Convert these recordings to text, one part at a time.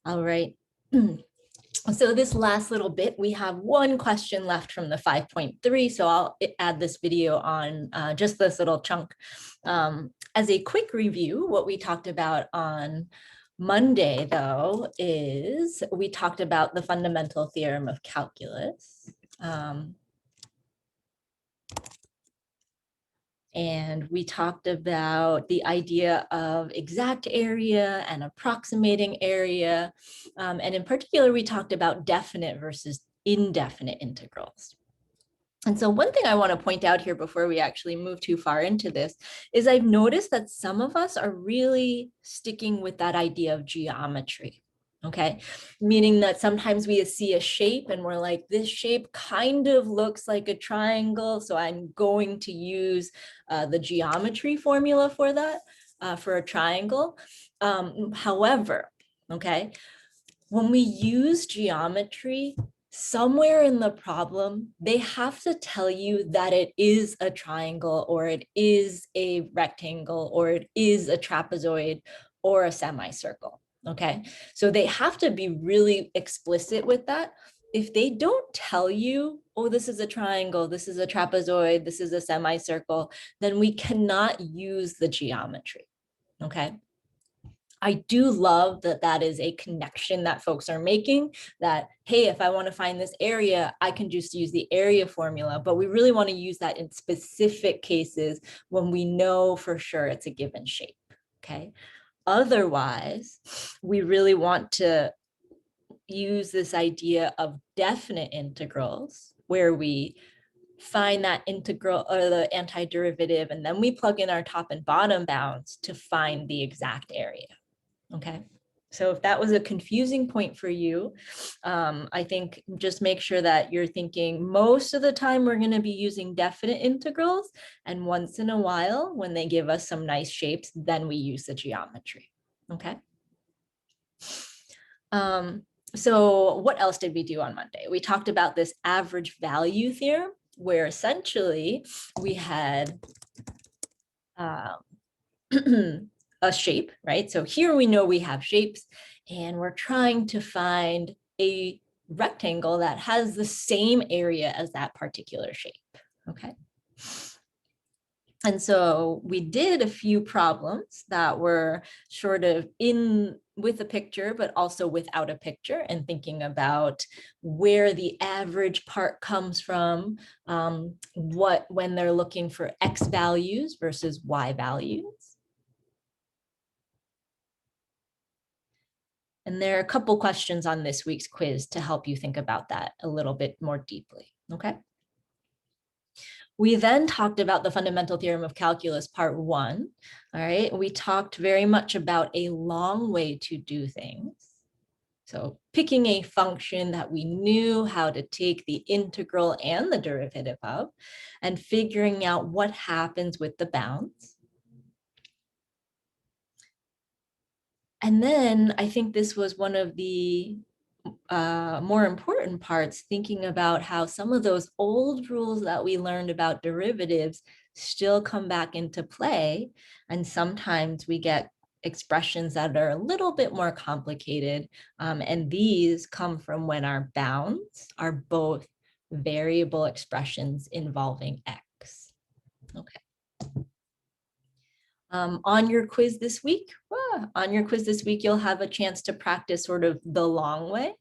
All right. So this last little bit, we have one question left from the 5.3. So I'll add this video on just this little chunk. As a quick review, what we talked about on Monday, though, is we talked about the fundamental theorem of calculus. And we talked about the idea of exact area and approximating area. And in particular, we talked about definite versus indefinite integrals. And so one thing I want to point out here before we actually move too far into this is I've noticed that some of us are really sticking with that idea of geometry. Okay, meaning that sometimes we see a shape and we're like, this shape kind of looks like a triangle, so I'm going to use the geometry formula for that, for a triangle. However, okay, when we use geometry, somewhere in the problem, they have to tell you that it is a triangle or it is a rectangle or it is a trapezoid or a semicircle. Okay, so they have to be really explicit with that. If they don't tell you, oh, this is a triangle, this is a trapezoid, this is a semicircle, then we cannot use the geometry. Okay. I do love that that is a connection that folks are making, that, hey, if I want to find this area, I can just use the area formula, but we really want to use that in specific cases when we know for sure it's a given shape, okay? Otherwise, we really want to use this idea of definite integrals where we find that integral or the antiderivative, and then we plug in our top and bottom bounds to find the exact area. Okay, so if that was a confusing point for you, I think just make sure that you're thinking most of the time we're going to be using definite integrals, and once in a while when they give us some nice shapes, then we use the geometry. Okay. So what else did we do on Monday? We talked about this average value theorem, where essentially we had a shape, right? So here we know we have shapes and we're trying to find a rectangle that has the same area as that particular shape, okay? And so we did a few problems that were sort of in with a picture, but also without a picture, and thinking about where the average part comes from, when they're looking for X values versus Y values. And there are a couple questions on this week's quiz to help you think about that a little bit more deeply, okay? We then talked about the fundamental theorem of calculus, part 1, all right? We talked very much about a long way to do things. So picking a function that we knew how to take the integral and the derivative of, and figuring out what happens with the bounds. And then I think this was one of the more important parts, thinking about how some of those old rules that we learned about derivatives still come back into play. And sometimes we get expressions that are a little bit more complicated. And these come from when our bounds are both variable expressions involving X. Okay. On your quiz this week, you'll have a chance to practice sort of the long way.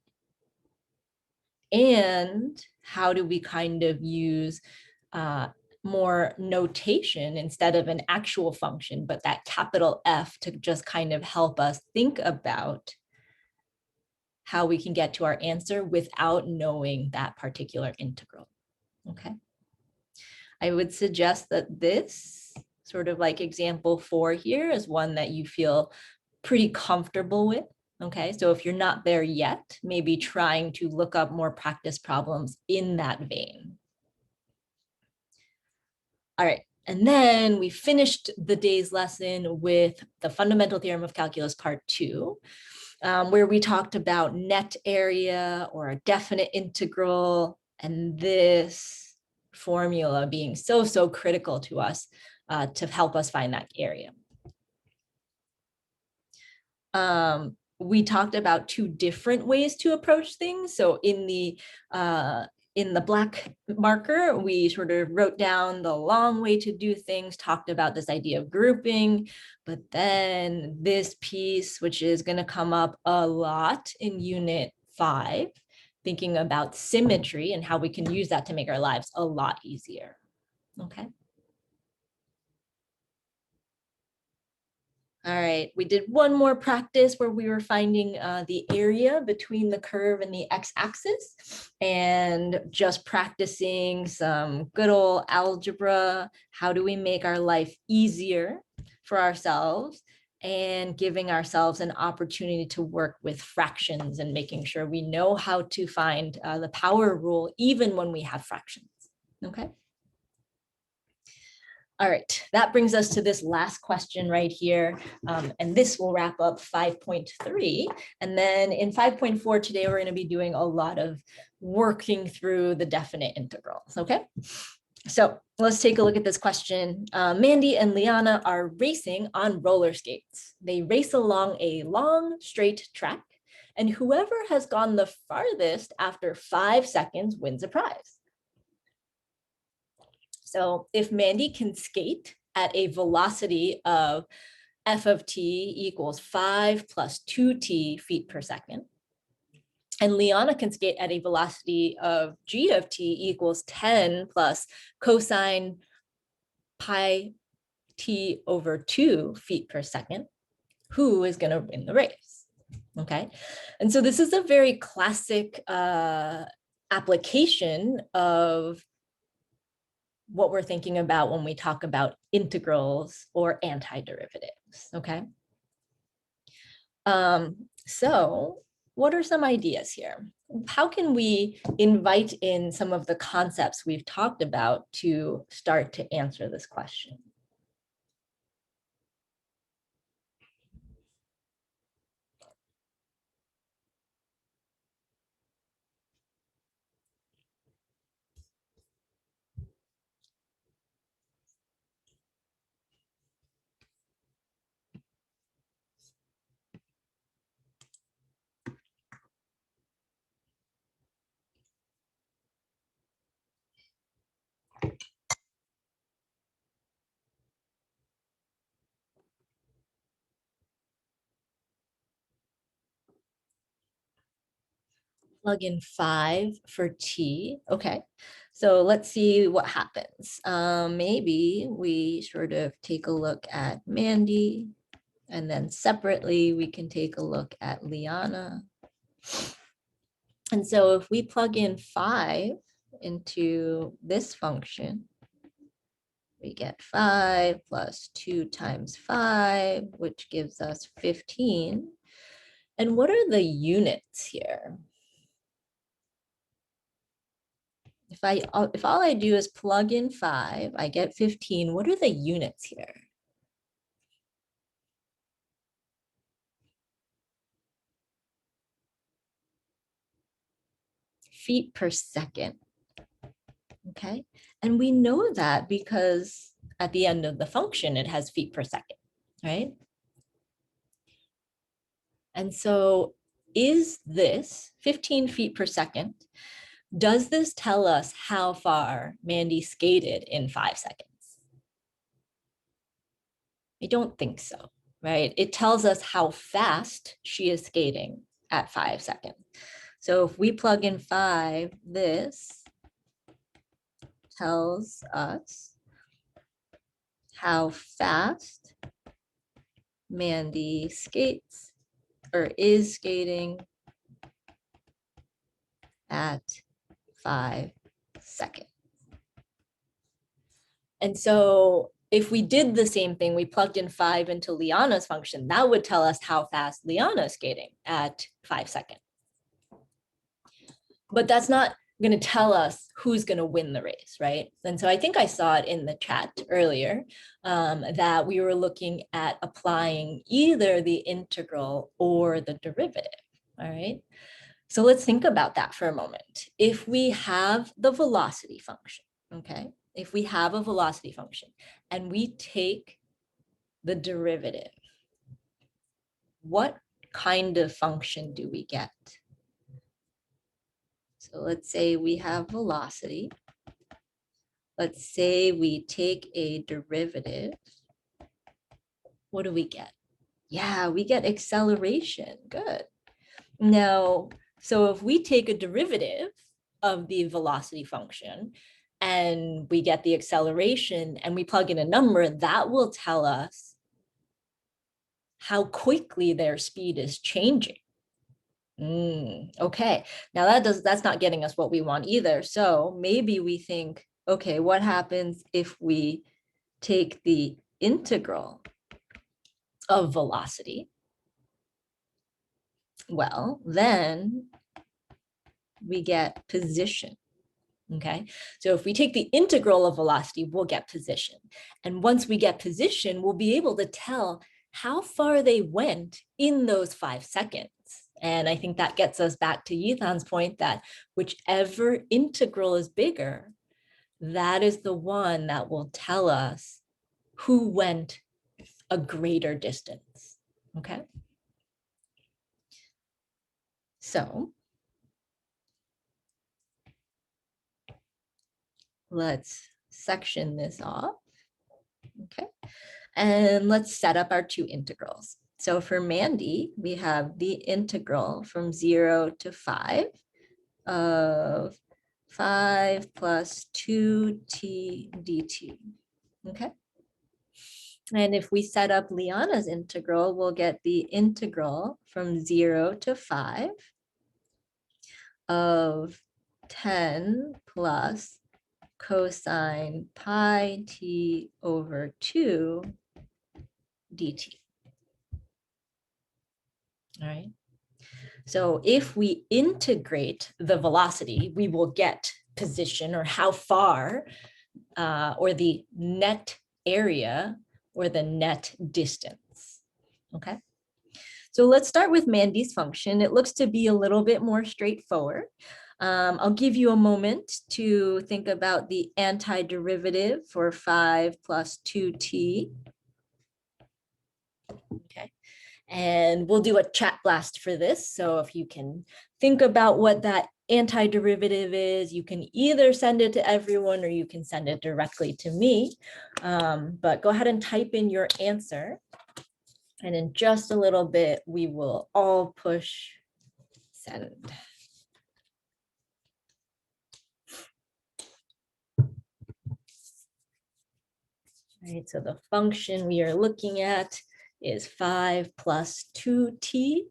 And how do we kind of use more notation instead of an actual function, but that capital F to just kind of help us think about how we can get to our answer without knowing that particular integral. Okay. I would suggest that this sort of like example 4 here is one that you feel pretty comfortable with. Okay, so if you're not there yet, maybe trying to look up more practice problems in that vein. All right, and then we finished the day's lesson with the fundamental theorem of calculus part 2, where we talked about net area or a definite integral, and this formula being so critical to us to help us find that area. we talked about two different ways to approach things. So in the black marker, we sort of wrote down the long way to do things, talked about this idea of grouping, but then this piece, which is going to come up a lot in Unit 5, thinking about symmetry and how we can use that to make our lives a lot easier. Okay. All right, we did one more practice where we were finding the area between the curve and the x-axis and just practicing some good old algebra. How do we make our life easier for ourselves and giving ourselves an opportunity to work with fractions and making sure we know how to find the power rule even when we have fractions, okay? All right, that brings us to this last question right here. And this will wrap up 5.3. And then in 5.4 today, we're going to be doing a lot of working through the definite integrals, okay? So let's take a look at this question. Mandy and Liana are racing on roller skates. They race along a long straight track, and whoever has gone the farthest after 5 seconds wins a prize. So if Mandy can skate at a velocity of f of t equals 5 plus 2t feet per second, and Liana can skate at a velocity of g of t equals 10 plus cosine pi t over 2 feet per second, who is going to win the race? Okay, and so this is a very classic application of what we're thinking about when we talk about integrals or antiderivatives, okay? So what are some ideas here? How can we invite in some of the concepts we've talked about to start to answer this question? Plug in 5 for t. Okay, so let's see what happens. Maybe we sort of take a look at Mandy, and then separately we can take a look at Liana. And so if we plug in 5 into this function, we get 5 plus 2 times 5, which gives us 15. And what are the units here? If all I do is plug in 5, I get 15. What are the units here? Feet per second. Okay, and we know that because at the end of the function, it has feet per second, right? And so is this 15 feet per second? Does this tell us how far Mandy skated in 5 seconds? I don't think so, right? It tells us how fast she is skating at 5 seconds. So if we plug in 5, this tells us how fast Mandy skates or is skating at 5 seconds. And so if we did the same thing, we plugged in 5 into Liana's function, that would tell us how fast Liana is skating at 5 seconds. But that's not going to tell us who's going to win the race, right? And so I think I saw it in the chat earlier that we were looking at applying either the integral or the derivative, all right? So let's think about that for a moment. If we have the velocity function, okay? If we have a velocity function and we take the derivative, what kind of function do we get? So let's say we have velocity. Let's say we take a derivative. What do we get? Yeah, we get acceleration. Good. Now, so if we take a derivative of the velocity function and we get the acceleration and we plug in a number, that will tell us how quickly their speed is changing. Okay, now that's not getting us what we want either. So maybe we think, okay, what happens if we take the integral of velocity? Well, then we get position. Okay, so if we take the integral of velocity, we'll get position. And once we get position, we'll be able to tell how far they went in those 5 seconds. And I think that gets us back to Yithan's point that whichever integral is bigger, that is the one that will tell us who went a greater distance. Okay. So let's section this off. Okay. And let's set up our 2 integrals. So for Mandy, we have the integral from 0 to 5 of 5 plus 2t dt. Okay. And if we set up Liana's integral, we'll get the integral from 0 to 5 of 10 plus cosine pi t over 2 dt. All right. So if we integrate the velocity, we will get position or how far or the net area or the net distance. Okay. So let's start with Mandy's function. It looks to be a little bit more straightforward. I'll give you a moment to think about the antiderivative for 5 plus 2t. Okay. And we'll do a chat blast for this. So if you can think about what that antiderivative is, you can either send it to everyone or you can send it directly to me. But go ahead and type in your answer. And in just a little bit, we will all push send. All right, so the function we are looking at is 5 plus 2t.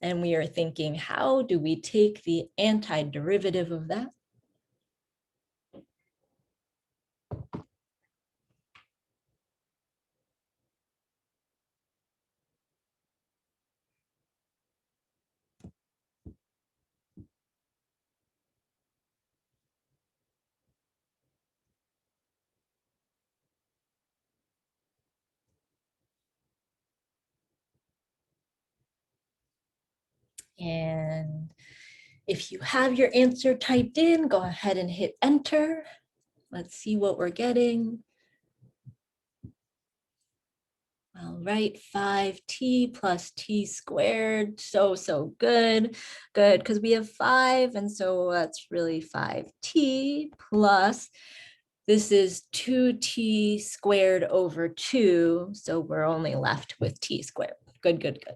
And we are thinking, how do we take the antiderivative of that? And if you have your answer typed in, go ahead and hit enter. Let's see what we're getting. All right, 5t plus t squared. So good. Good, because we have 5, and so that's really 5t plus, this is 2t squared over 2, so we're only left with t squared. Good, good, good.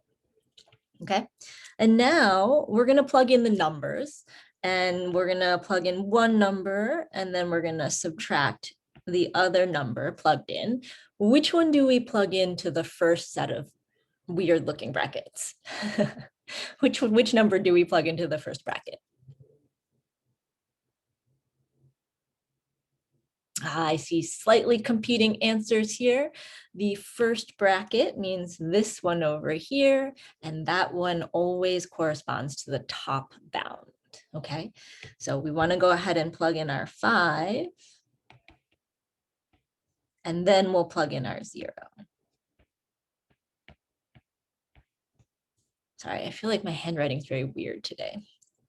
Okay, and now we're going to plug in the numbers, and we're going to plug in one number, and then we're going to subtract the other number plugged in. Which one do we plug into the first set of weird looking brackets? Which number do we plug into the first bracket? I see slightly competing answers here. The first bracket means this one over here, and that one always corresponds to the top bound. Okay, so we want to go ahead and plug in our 5, and then we'll plug in our 0. Sorry, I feel like my handwriting is very weird today.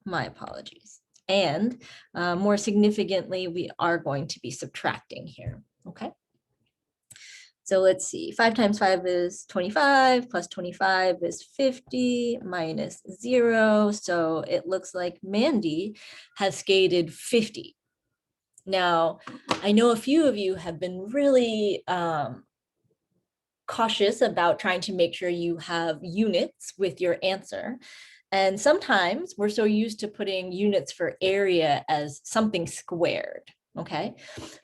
My apologies. And more significantly, we are going to be subtracting here. Okay. So let's see, 5 times 5 is 25, plus 25 is 50, minus 0. So it looks like Mandy has skated 50. Now, I know a few of you have been really cautious about trying to make sure you have units with your answer. And sometimes we're so used to putting units for area as something squared. Okay,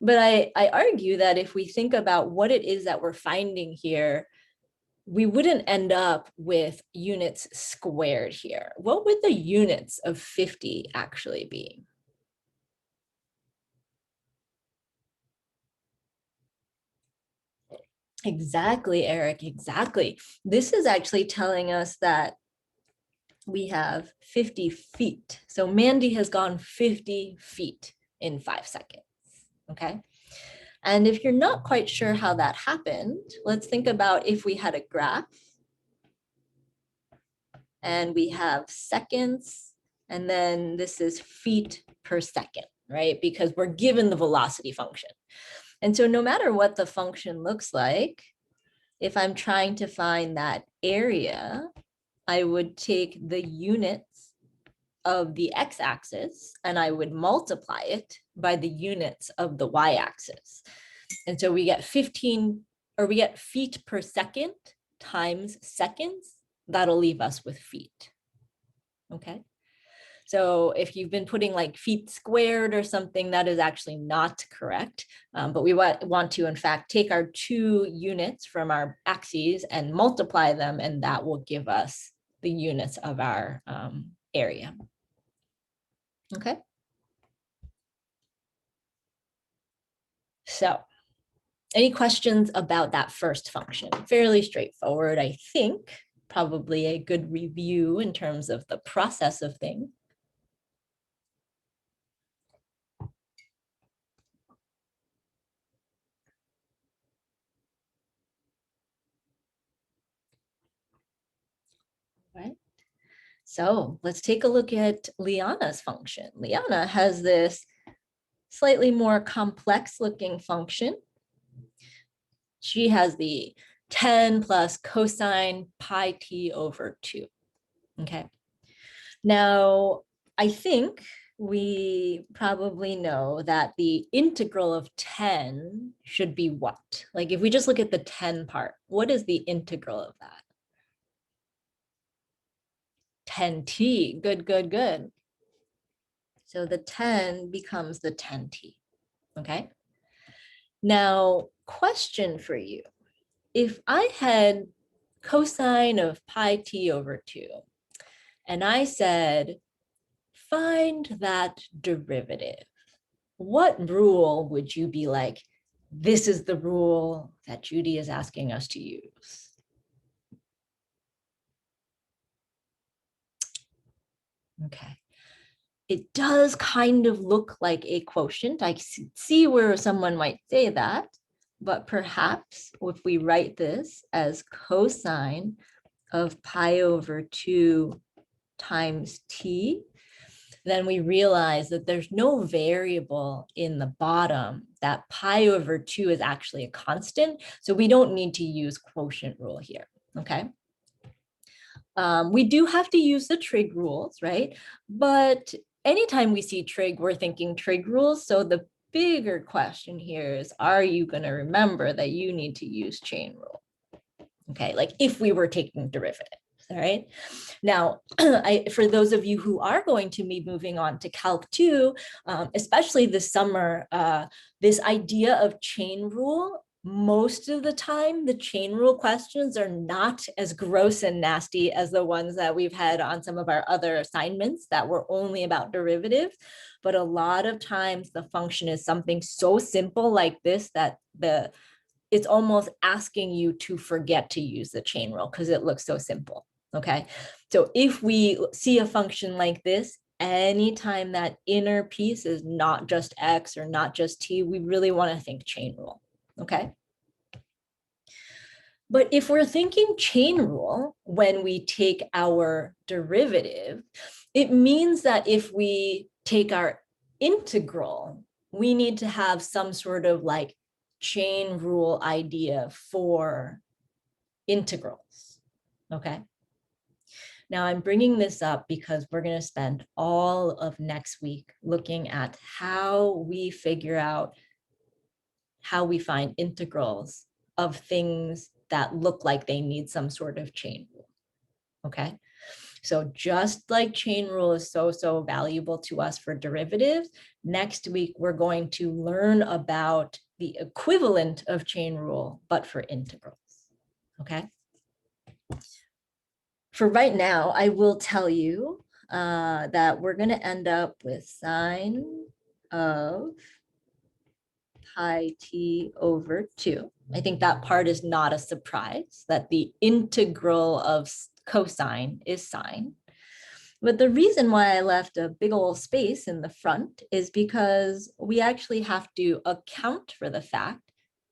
but I argue that if we think about what it is that we're finding here, we wouldn't end up with units squared here. What would the units of 50 actually be? Exactly, Eric, exactly. This is actually telling us that we have 50 feet. So Mandy has gone 50 feet in 5 seconds, okay? And if you're not quite sure how that happened, let's think about if we had a graph and we have seconds, and then this is feet per second, right? Because we're given the velocity function. And so no matter what the function looks like, if I'm trying to find that area, I would take the units of the x-axis and I would multiply it by the units of the y-axis. And so we get 15, or we get feet per second times seconds. That'll leave us with feet. Okay. So if you've been putting like feet squared or something, that is actually not correct. But we want to, in fact, take our 2 units from our axes and multiply them, and that will give us the units of our area. Okay. So any questions about that first function? Fairly straightforward, I think. Probably a good review in terms of the process of things. Right. So let's take a look at Liana's function. Liana has this slightly more complex looking function. She has the 10 plus cosine pi t over 2. Okay. Now, I think we probably know that the integral of 10 should be what? Like if we just look at the 10 part, what is the integral of that? 10t. Good, good, good. So the 10 becomes the 10t. Okay. Now, question for you. If I had cosine of pi t over 2, and I said, find that derivative, what rule would you be like, this is the rule that Judy is asking us to use? Okay. It does kind of look like a quotient. I see where someone might say that, but perhaps if we write this as cosine of pi over 2 times t, then we realize that there's no variable in the bottom, that pi over 2 is actually a constant. So we don't need to use quotient rule here, okay? We do have to use the trig rules, right? But anytime we see trig, we're thinking trig rules. So the bigger question here is, are you going to remember that you need to use chain rule? Okay, like if we were taking derivatives, all right? Now, for those of you who are going to be moving on to Calc 2, especially this summer, this idea of chain rule, most of the time, the chain rule questions are not as gross and nasty as the ones that we've had on some of our other assignments that were only about derivatives. But a lot of times the function is something so simple like this that it's almost asking you to forget to use the chain rule because it looks so simple. Okay, so if we see a function like this, anytime that inner piece is not just x or not just t, we really want to think chain rule. Okay. But if we're thinking chain rule when we take our derivative, it means that if we take our integral, we need to have some sort of like chain rule idea for integrals, okay? Now I'm bringing this up because we're going to spend all of next week looking at how we figure out how we find integrals of things that look like they need some sort of chain rule, okay? So just like chain rule is so valuable to us for derivatives, next week we're going to learn about the equivalent of chain rule, but for integrals, okay? For right now, I will tell you that we're going to end up with sine of pi t over 2. I think that part is not a surprise, that the integral of cosine is sine. But the reason why I left a big old space in the front is because we actually have to account for the fact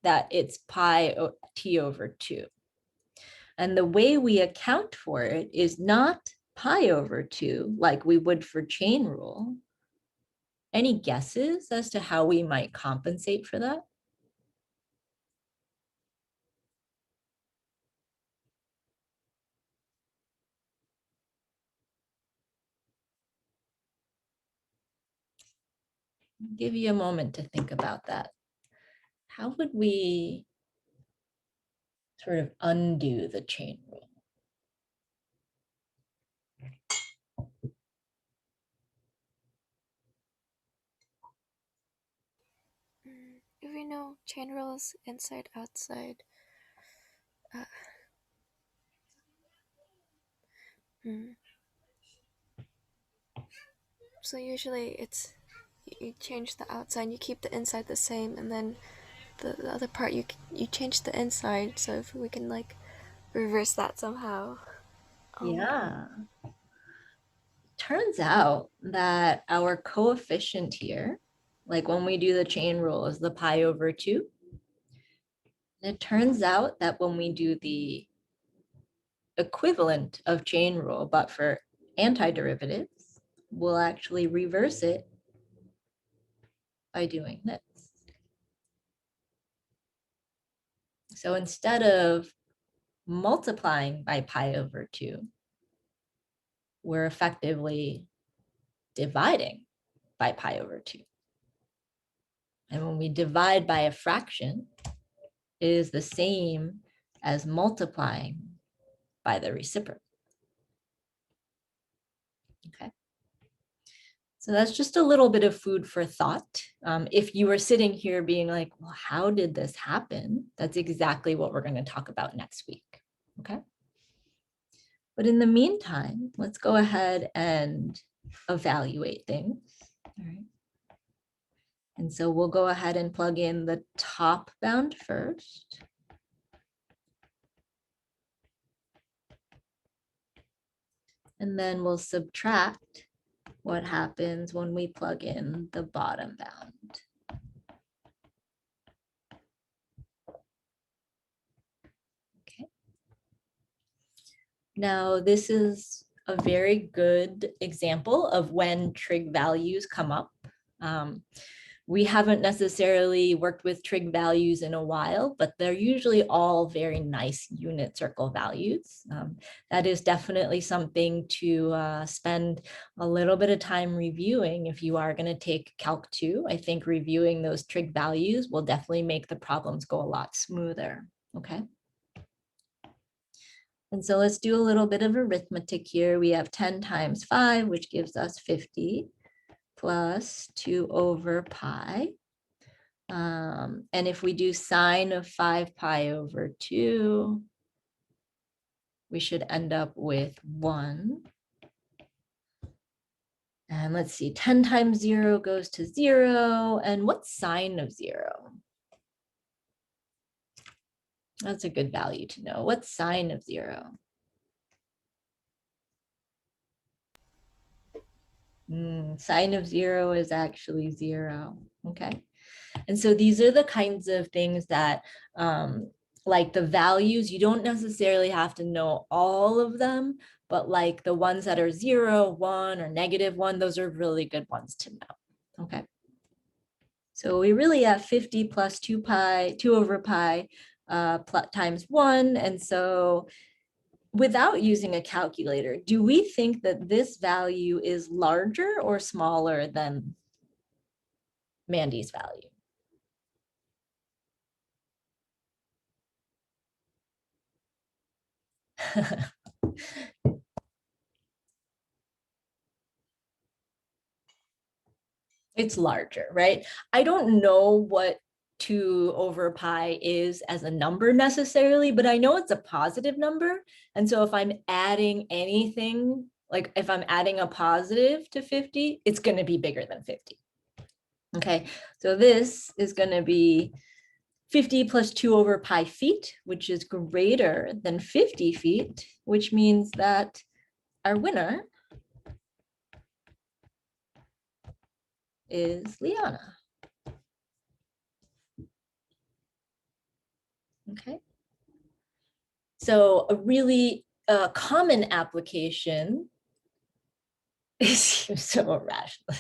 that it's pi t over 2. And the way we account for it is not pi over 2 like we would for chain rule. Any guesses as to how we might compensate for that? I'll give you a moment to think about that. How would we sort of undo the chain rule? If we know chain rule is inside outside, uh, hmm. So usually it's you change the outside, you keep the inside the same, and then the other part you change the inside. So if we can like reverse that somehow. Yeah. Turns out that our coefficient here, like when we do the chain rule, is the pi over 2. And it turns out that when we do the equivalent of chain rule, but for antiderivatives, we'll actually reverse it by doing this. So instead of multiplying by pi over 2, we're effectively dividing by pi over 2. And when we divide by a fraction, it is the same as multiplying by the reciprocal. Okay. So that's just a little bit of food for thought. If you were sitting here being like, well, how did this happen? That's exactly what we're going to talk about next week. Okay. But in the meantime, let's go ahead and evaluate things. All right. And so we'll go ahead and plug in the top bound first. And then we'll subtract what happens when we plug in the bottom bound. Okay. Now, this is a very good example of when trig values come up. We haven't necessarily worked with trig values in a while, but they're usually all very nice unit circle values. That is definitely something to spend a little bit of time reviewing if you are going to take Calc 2. I think reviewing those trig values will definitely make the problems go a lot smoother. Okay. And so let's do a little bit of arithmetic here. We have 10 times 5, which gives us 50, plus 2 over pi. And if we do sine of 5 pi over 2, we should end up with 1. And let's see, 10 times 0 goes to 0. And what's sine of 0? That's a good value to know. What's sine of 0? Sine of 0 is actually 0. Okay. And so these are the kinds of things that, like the values, you don't necessarily have to know all of them, but like the ones that are 0, 1, or -1, those are really good ones to know. Okay. So we really have 50 plus 2 over pi times 1. And so without using a calculator, do we think that this value is larger or smaller than Mandy's value? It's larger, right? I don't know what 2 over pi is as a number necessarily, but I know it's a positive number. And so if I'm adding anything, like if I'm adding a positive to 50, it's going to be bigger than 50. Okay, so this is going to be 50 plus 2 over pi feet, which is greater than 50 feet, which means that our winner is Liana. Okay. So a really common application is so irrational.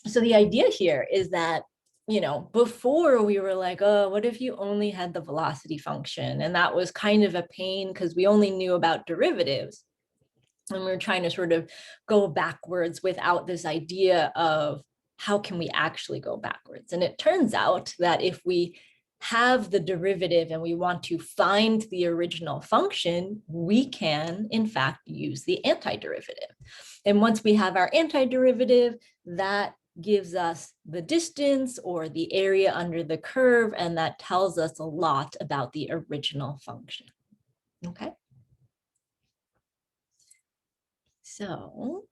So the idea here is that, you know, before we were like, oh, what if you only had the velocity function? And that was kind of a pain because we only knew about derivatives. And we were trying to sort of go backwards without this idea of how can we actually go backwards? And it turns out that if we have the derivative and we want to find the original function, we can, in fact, use the antiderivative. And once we have our antiderivative, that gives us the distance or the area under the curve, and that tells us a lot about the original function. Okay. So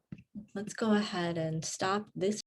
let's go ahead and stop this